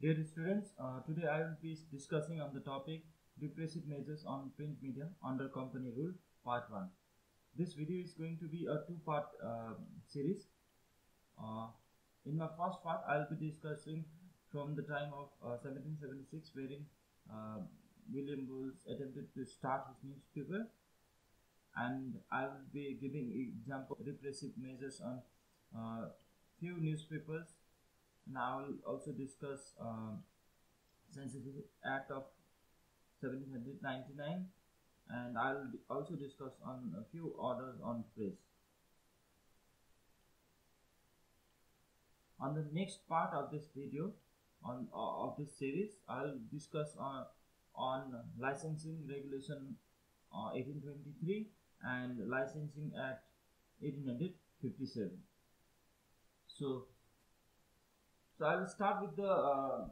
Dear students, today I will be discussing on the topic repressive measures on print media under company rule part 1. This video is going to be a two-part series. Uh, in my first part, I will be discussing from the time of 1776 wherein William Bulls attempted to start his newspaper, and I will be giving example of repressive measures on few newspapers, and I will also discuss Censorship Act of 1799, and I'll also discuss on a few orders on press. On the next part of this video of this series, I'll discuss on licensing regulation 1823 and licensing act 1857. So I will start with the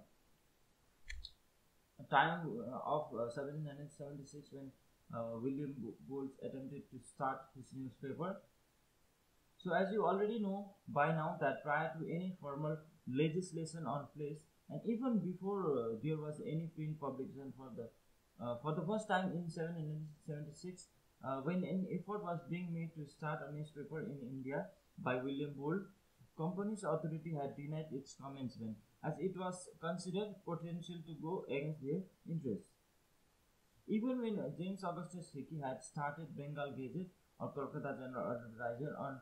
time of 1776 when William Bulls attempted to start his newspaper. So as you already know by now that prior to any formal legislation on place, and even before there was any print publication for the first time in 1776, when an effort was being made to start a newspaper in India by William Bull, Companies Authority had denied its commencement as it was considered potential to go against their interests. Even when James Augustus Hickey had started Bengal Gazette or Kolkata General Advertiser on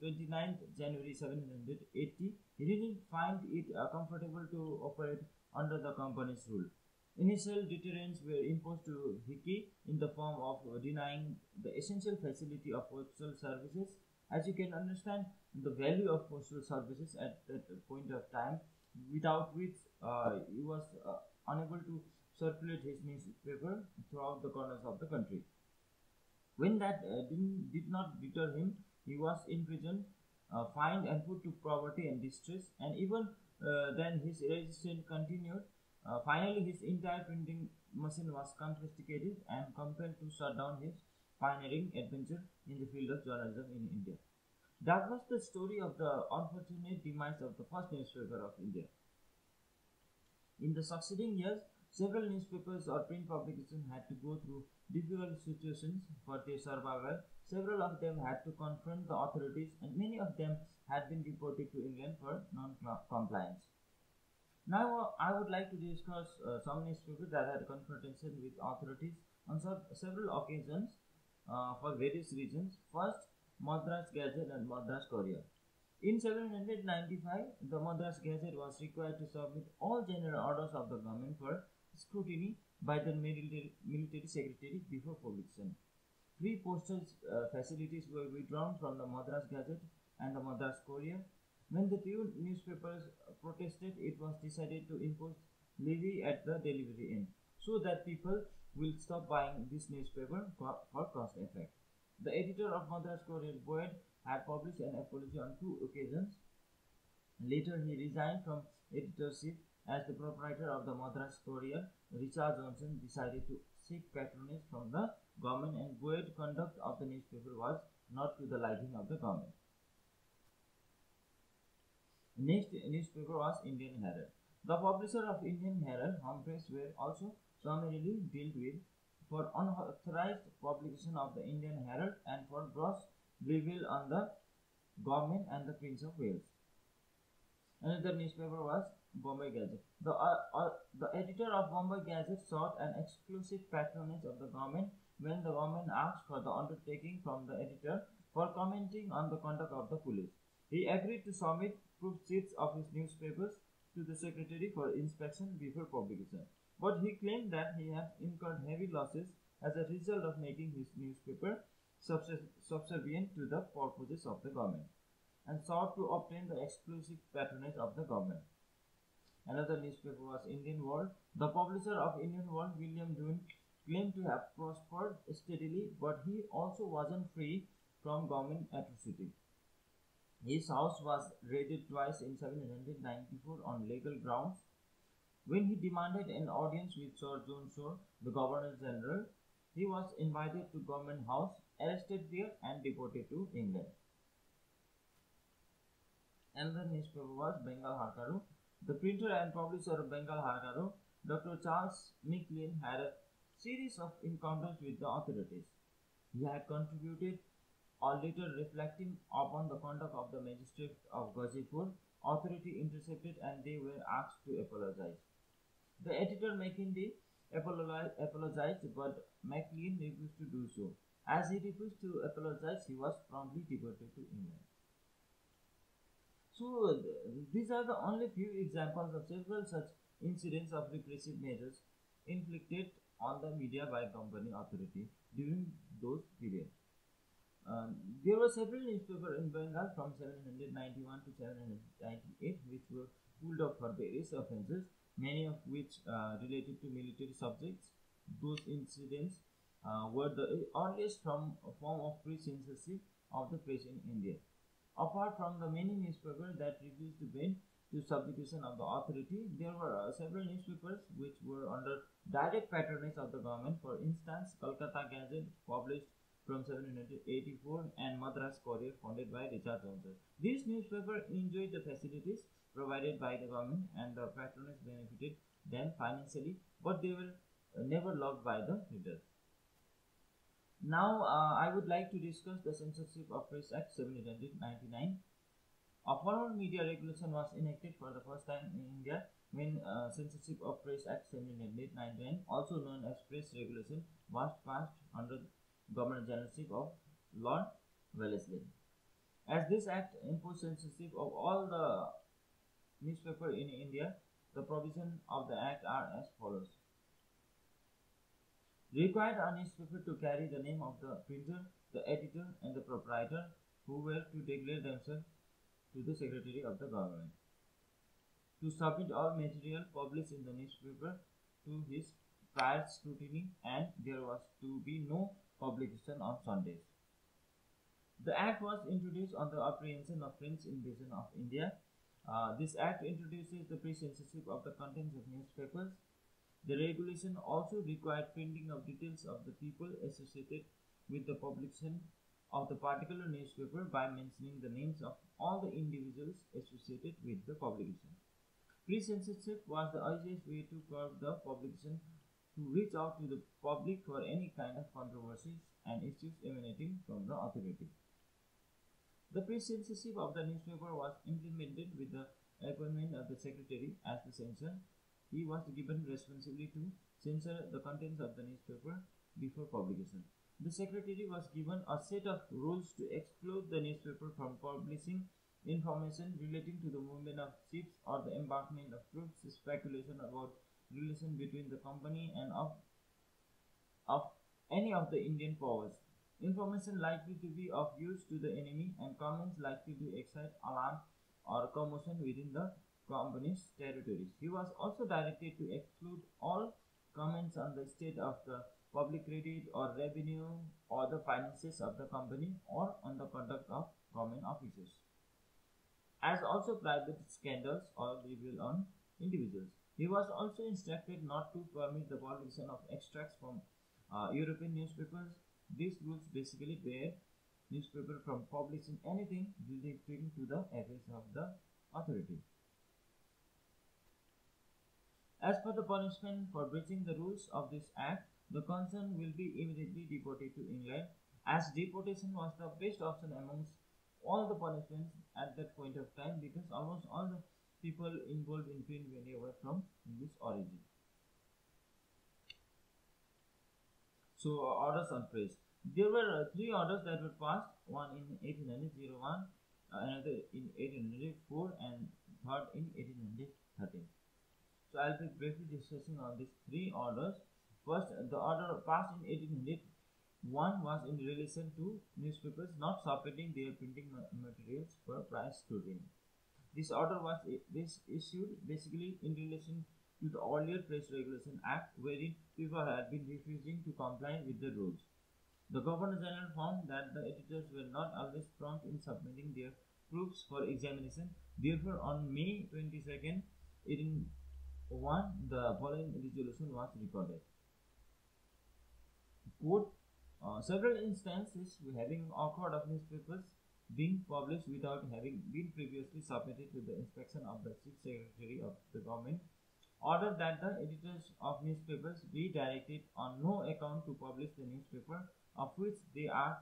29th January 1780, he didn't find it comfortable to operate under the company's rule. Initial deterrents were imposed to Hickey in the form of denying the essential facility of postal services. As you can understand, the value of postal services at that point of time, without which he was unable to circulate his newspaper throughout the corners of the country. When that did not deter him, he was imprisoned, fined and put to poverty and distress, and even then his resistance continued. Finally, his entire printing machine was confiscated and compelled to shut down his pioneering adventure in the field of journalism in India. That was the story of the unfortunate demise of the first newspaper of India. In the succeeding years, several newspapers or print publications had to go through difficult situations for their survival. Several of them had to confront the authorities, and many of them had been deported to England for non-compliance. Now, I would like to discuss some newspapers that had confrontation with authorities on several occasions for various reasons. First, Madras Gazette and Madras Courier. In 1795, the Madras Gazette was required to submit all general orders of the government for scrutiny by the military secretary before publication. Free postal facilities were withdrawn from the Madras Gazette and the Madras Courier. When the two newspapers protested, it was decided to impose levy at the delivery end so that people will stop buying this newspaper for cost effect. The editor of Madras Courier, Boyd, had published an apology on 2 occasions. Later, he resigned from editorship as the proprietor of the Madras Courier. Richard Johnson decided to seek patronage from the government, and Boyd's conduct of the newspaper was not to the liking of the government. Next newspaper was Indian Herald. The publisher of Indian Herald, Humphreys, were also summarily dealt with for unauthorized publication of the Indian Herald and for gross libel on the government and the Prince of Wales. Another newspaper was Bombay Gazette. The editor of Bombay Gazette sought an exclusive patronage of the government when the government asked for the undertaking from the editor for commenting on the conduct of the police. He agreed to submit proof sheets of his newspapers to the secretary for inspection before publication, but he claimed that he had incurred heavy losses as a result of making his newspaper subservient to the purposes of the government, and sought to obtain the exclusive patronage of the government. Another newspaper was Indian World. The publisher of Indian World, William Dunn, claimed to have prospered steadily, but he also wasn't free from government atrocity. His house was raided twice in 1794 on legal grounds. When he demanded an audience with Sir John Shore, the Governor General, he was invited to Government House, arrested there, and deported to England. Another newspaper was Bengal Harkaru. The printer and publisher of Bengal Herald, Dr. Charles McLean, had a series of encounters with the authorities. He had contributed or later reflecting upon the conduct of the magistrate of Gazipur, authority intercepted and they were asked to apologize. The editor McKinley apologized, but McLean refused to do so. As he refused to apologize, he was promptly deported to England. So, these are the only few examples of several such incidents of repressive measures inflicted on the media by company authority during those periods. There were several newspapers in Bengal from 791 to 798 which were pulled up for various offences, many of which related to military subjects. Those incidents were the earliest form of pre-censorship of the press in India. Apart from the many newspapers that refused to bend to subjugation of the authority, there were several newspapers which were under direct patronage of the government. For instance, Kolkata Gazette, published from 784, and Madras Courier, founded by Richard Johnson. These newspapers enjoyed the facilities provided by the government and the patronage benefited them financially, but they were never loved by the readers. Now, I would like to discuss the Censorship of Press Act 1799. A formal media regulation was enacted for the first time in India when Censorship of Press Act 1799, also known as Press Regulation, was passed under Governor Generalship of Lord Wellesley. As this act imposed censorship of all the newspapers in India, the provisions of the act are as follows. Required a newspaper to carry the name of the printer, the editor, and the proprietor, who were to declare themselves to the Secretary of the Government. To submit all material published in the newspaper to his prior scrutiny, and there was to be no publication on Sundays. The act was introduced on the apprehension of French invasion of India. This act introduces the pre-censorship of the contents of newspapers. The regulation also required printing of details of the people associated with the publication of the particular newspaper by mentioning the names of all the individuals associated with the publication. Pre-censorship was the easiest way to curb the publication to reach out to the public for any kind of controversies and issues emanating from the authority. The pre-censorship of the newspaper was implemented with the appointment of the secretary as the censor. He was given responsibility to censor the contents of the newspaper before publication. The secretary was given a set of rules to exclude the newspaper from publishing information relating to the movement of ships or the embarkment of troops, speculation about relation between the company and of any of the Indian powers, information likely to be of use to the enemy, and comments likely to excite alarm or commotion within the company's territories. He was also directed to exclude all comments on the state of the public credit or revenue or the finances of the company or on the conduct of government officers, as also private scandals or libel on individuals. He was also instructed not to permit the publication of extracts from European newspapers. These rules basically barred newspaper from publishing anything relating to the affairs of the authority. As per the punishment for breaching the rules of this act, the concerned will be immediately deported to England, as deportation was the best option amongst all the punishments at that point of time, because almost all the people involved in print media were from English origin. So, orders on press. There were three orders that were passed, one in 1801, another in 1804, and third in 1813. So, I will be briefly discussing on these three orders. First, the order passed in 1801 was in relation to newspapers not submitting their printing materials for prior scrutiny. This order was issued basically in relation to the earlier Press Regulation Act, wherein people had been refusing to comply with the rules. The Governor General found that the editors were not always prompt in submitting their proofs for examination. Therefore, on May 22nd, 1801, the following resolution was recorded. Quote, several instances having occurred of newspapers being published without having been previously submitted to the inspection of the Chief Secretary of the government. Ordered that the editors of newspapers be directed on no account to publish the newspaper of which they are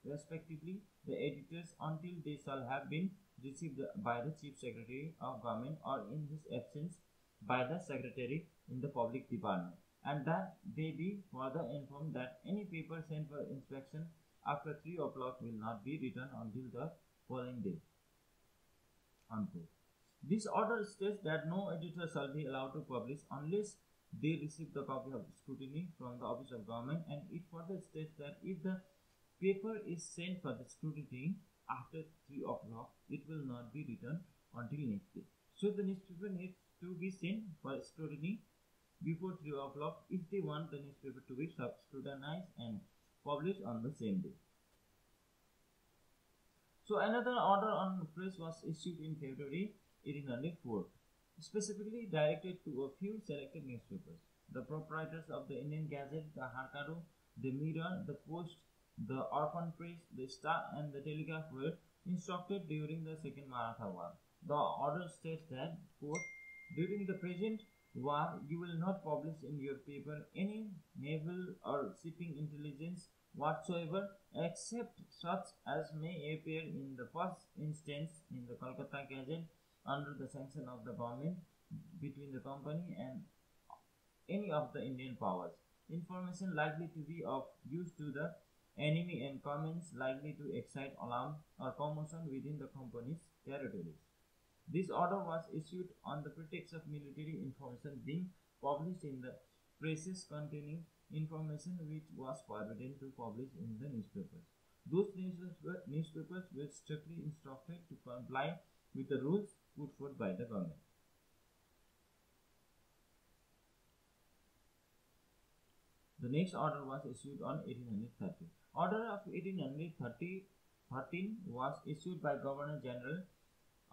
respectively the editors until they shall have been received by the Chief Secretary of Government or in his absence by the Secretary in the Public Department, and that they be further informed that any paper sent for inspection after 3 o'clock will not be returned until the following day. Unquote. This order states that no editor shall be allowed to publish unless they receive the copy of scrutiny from the Office of Government, and it further states that if the paper is sent for the scrutiny after 3 o'clock, it will not be returned until next day. So the newspaper needs to be sent for scrutiny before 3 o'clock if they want the newspaper to be scrutinized and published on the same day. So another order on press was issued in February 1804, specifically directed to a few selected newspapers. The proprietors of the Indian Gazette, the Harkaru, the Mirror, the Post, the Orphan Press, the Star, and the Telegraph were instructed during the Second Maratha War. The order states that, quote, during the present war, you will not publish in your paper any naval or shipping intelligence whatsoever, except such as may appear in the first instance in the Kolkata Gazette under the sanction of the government between the company and any of the Indian powers. Information likely to be of use to the enemy and comments likely to excite alarm or commotion within the company's territories. This order was issued on the pretext of military information being published in the presses containing information which was forbidden to publish in the newspapers. Those newspapers were strictly instructed to comply with the rules put forth by the government. The next order was issued on 1830. Order of 1813 was issued by Governor General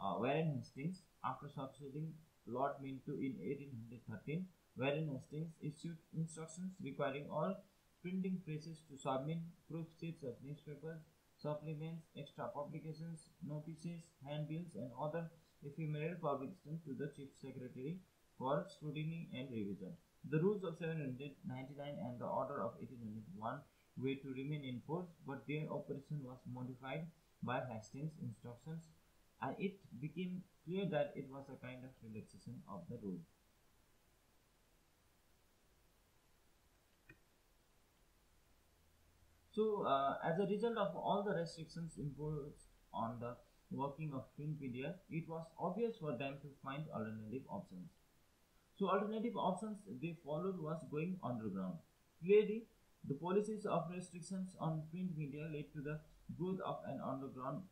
Warren Hastings after succeeding Lord Minto in 1813. Warren Hastings issued instructions requiring all printing presses to submit proof sheets of newspapers, supplements, extra publications, notices, handbills, and other ephemeral publications to the Chief Secretary for scrutiny and revision. The rules of 1799 and the order of 1801 were to remain in force, but their operation was modified by Hastings' instructions, and it became clear that it was a kind of relaxation of the rule. So, as a result of all the restrictions imposed on the working of print media, it was obvious for them to find alternative options. So, alternative options they followed was going underground. Clearly, the policies of restrictions on print media led to the growth of an underground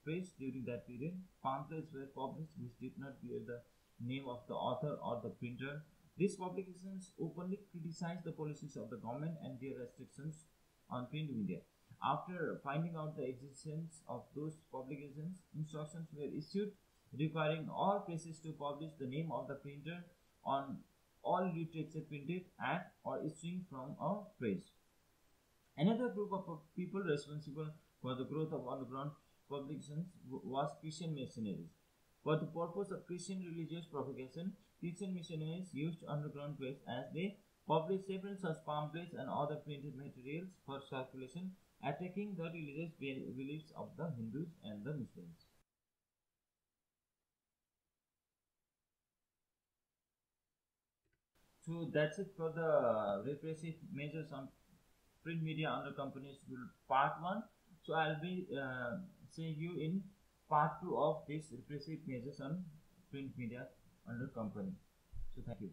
press during that period. Pamphlets were published which did not bear the name of the author or the printer. These publications openly criticized the policies of the government and their restrictions on print media. After finding out the existence of those publications, instructions were issued requiring all presses to publish the name of the printer on all literature printed at or issuing from a press. Another group of people responsible for the growth of underground publications was Christian missionaries. For the purpose of Christian religious propagation, Christian missionaries used underground press as they published several such pamphlets and other printed materials for circulation, attacking the religious beliefs of the Hindus and the Muslims. So that's it for the repressive measures on print media under companies rule part 1. So I'll be seeing you in part 2 of this repressive measures on print media under company. So thank you.